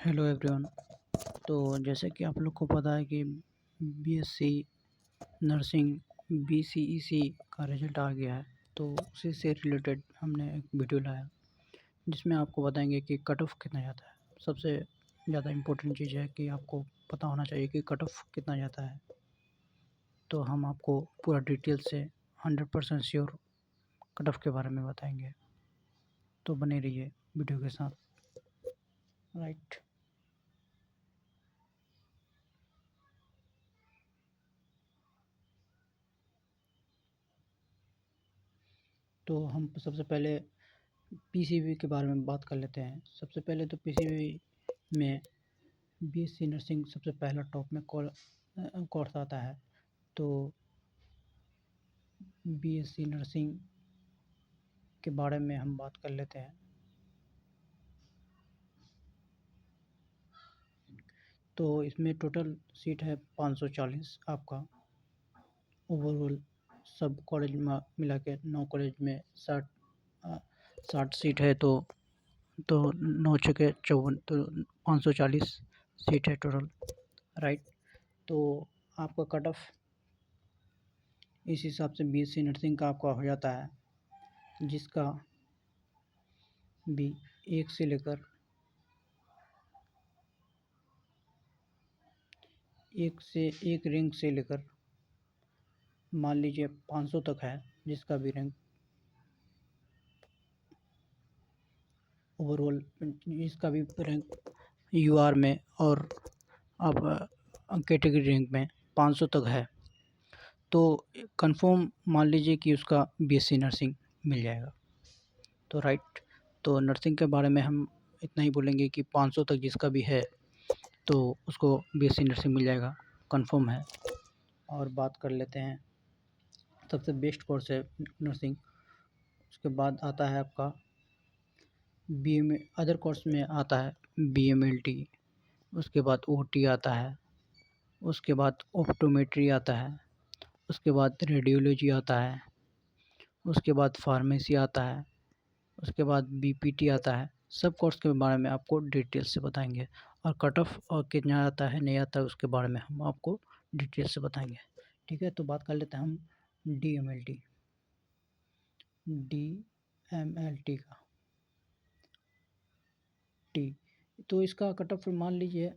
Hello everyone. तो जैसे कि आप लोग को पता है कि बीएससी नर्सिंग बीसीईसी का रिजल्ट आ गया है। तो उसी से रिलेटेड हमने एक वीडियो लाया जिसमें आपको बताएंगे कि कट ऑफ कितना जाता है। सबसे ज़्यादा इम्पोर्टेंट चीज़ है कि आपको पता होना चाहिए कि कट ऑफ कितना जाता है। तो हम आपको पूरा डिटेल से 100% श्योर कट ऑफ के बारे में बताएंगे। तो बने रहिए वीडियो के साथ। राइट। तो हम सबसे पहले पीसीबी के बारे में बात कर लेते हैं। सबसे पहले तो पीसीबी में बीएससी नर्सिंग सबसे पहला टॉप में कोर्स आता है। तो बीएससी नर्सिंग के बारे में हम बात कर लेते हैं। तो इसमें टोटल सीट है 540 आपका। ओवरऑल सब कॉलेज में मिला के 9 कॉलेज में 60 सीट है। तो 9 छके 54, तो 540 सीट है टोटल। राइट। तो आपका कट ऑफ इस हिसाब से बीएससी नर्सिंग का आपका हो जाता है, जिसका भी एक से लेकर एक रैंक से लेकर मान लीजिए 500 तक है, जिसका भी रैंक ओवरऑल जिसका भी रैंक यूआर में और अब कैटेगरी रैंक में 500 तक है, तो कंफर्म मान लीजिए कि उसका बीएससी नर्सिंग मिल जाएगा। तो राइट। तो नर्सिंग के बारे में हम इतना ही बोलेंगे कि 500 तक जिसका भी है तो उसको बीएससी नर्सिंग मिल जाएगा, कंफर्म है। और बात कर लेते हैं सबसे बेस्ट कोर्स है नर्सिंग। उसके बाद आता है आपका बीएम। अदर कोर्स में आता है बीएमएलटी। उसके बाद ओटी आता है। उसके बाद ऑप्टोमेट्री आता है। उसके बाद रेडियोलॉजी आता है। उसके बाद फार्मेसी आता है। उसके बाद बीपीटी आता है। सब कोर्स के बारे में आपको डिटेल से बताएंगे, और कट ऑफ और कितना आता है नहीं आता है उसके बारे में हम आपको डिटेल से बताएंगे। ठीक है। तो बात कर लेते हैं हम डीएमएलटी का। तो इसका कट ऑफ मान लीजिए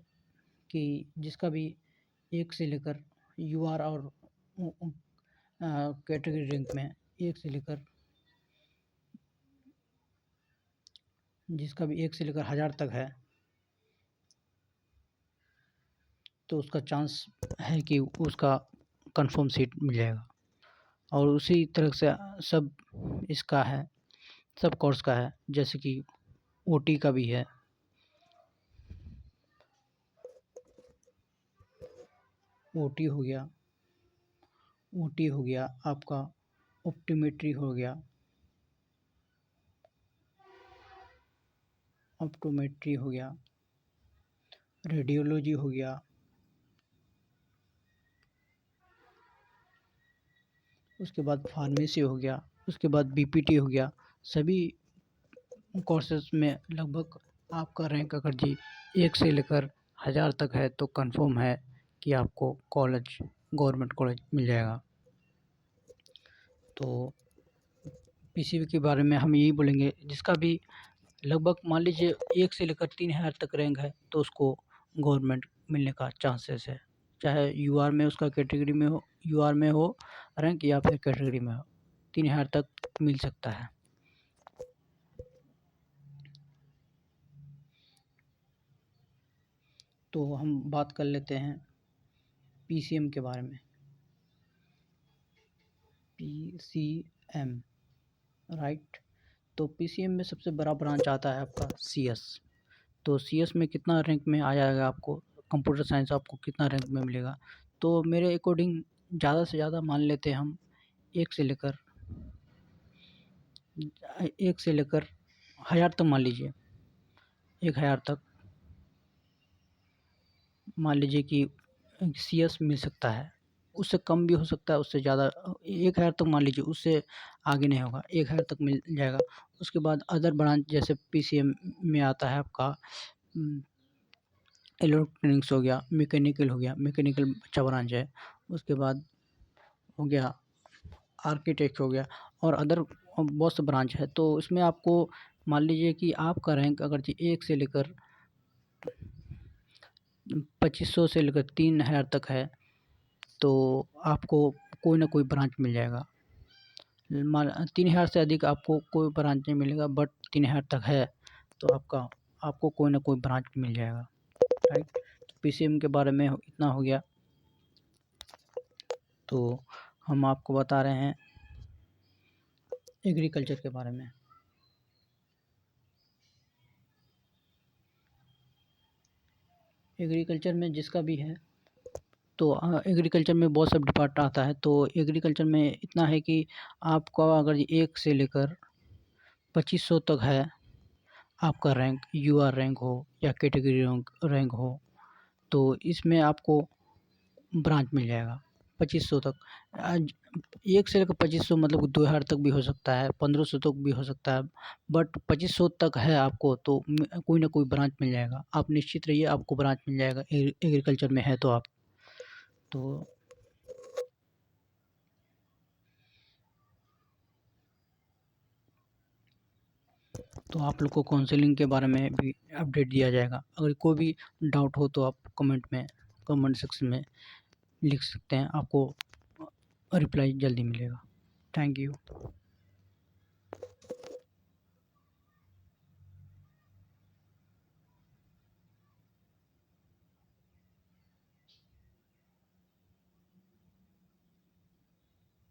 कि जिसका भी एक से लेकर यूआर और कैटेगरी रैंक में एक से लेकर जिसका भी 1 से लेकर 1000 तक है, तो उसका चांस है कि उसका कंफर्म सीट मिल जाएगा। और उसी तरह से सब इसका है, सब कोर्स का है। जैसे कि ओटी का भी है। ओटी हो गया, ओटी हो गया आपका, ऑप्टोमेट्री हो गया, ऑप्टोमेट्री हो गया, रेडियोलॉजी हो गया, उसके बाद फार्मेसी हो गया, उसके बाद बीपीटी हो गया। सभी कोर्सेज में लगभग आपका रैंक अगर जी 1 से लेकर 1000 तक है तो कंफर्म है कि आपको कॉलेज, गवर्नमेंट कॉलेज मिल जाएगा। तो पीसीबी के बारे में हम यही बोलेंगे, जिसका भी लगभग मान लीजिए 1 से लेकर 3000 तक रैंक है तो उसको गवर्नमेंट मिलने का चांसेस है, चाहे यूआर में उसका कैटेगरी में हो, यूआर में हो रैंक या फिर कैटेगरी में हो, 3000 तक मिल सकता है। तो हम बात कर लेते हैं पीसीएम के बारे में। PCM, right. तो पीसीएम में सबसे बड़ा ब्रांच आता है आपका सीएस। तो सीएस में कितना रैंक में आ जाएगा आपको, कंप्यूटर साइंस आपको कितना रैंक में मिलेगा। तो मेरे अकॉर्डिंग ज़्यादा से ज़्यादा मान लेते हैं हम 1 से लेकर 1000 तक मान लीजिए, 1000 तक मान लीजिए कि सीएस मिल सकता है। उससे कम भी हो सकता है, उससे ज़्यादा 1000 तक मान लीजिए, उससे आगे नहीं होगा, 1000 तक मिल जाएगा। उसके बाद अदर ब्रांच जैसे पीसीएम में आता है आपका इलेक्ट्रॉनिक्स हो गया, मैकेनिकल हो गया, मैकेनिकल अच्छा ब्रांच है। उसके बाद हो गया आर्किटेक्ट हो गया और अदर बहुत से ब्रांच है। तो इसमें आपको मान लीजिए कि आपका रैंक अगर जी 1 से लेकर 2500 से लेकर 3000 तक है, तो आपको कोई ना कोई ब्रांच मिल जाएगा। मान 3000 से अधिक आपको कोई ब्रांच नहीं मिलेगा, बट 3000 तक है तो आपको कोई ना कोई ब्रांच मिल जाएगा, राइट। तो पीसीएम के बारे में इतना हो गया। तो हम आपको बता रहे हैं एग्रीकल्चर के बारे में। एग्रीकल्चर में जिसका भी है तो एग्रीकल्चर में बहुत सब डिपार्ट आता है। तो एग्रीकल्चर में इतना है कि आपका अगर 1 से लेकर 2500 तक है आपका रैंक, यूआर रैंक हो या कैटेगरी रैंक हो, तो इसमें आपको ब्रांच मिल जाएगा 2500 तक। आज 1 से लेकर 2500 मतलब 2000 तक भी हो सकता है, 1500 तक भी हो सकता है, बट 2500 तक है आपको तो कोई ना कोई ब्रांच मिल जाएगा। आप निश्चित रहिए आपको ब्रांच मिल जाएगा एग्रीकल्चर में है तो आप। तो आप लोग को काउंसलिंग के बारे में भी अपडेट दिया जाएगा। अगर कोई भी डाउट हो तो आप कमेंट सेक्शन में लिख सकते हैं, आपको रिप्लाई जल्दी मिलेगा। Thank you.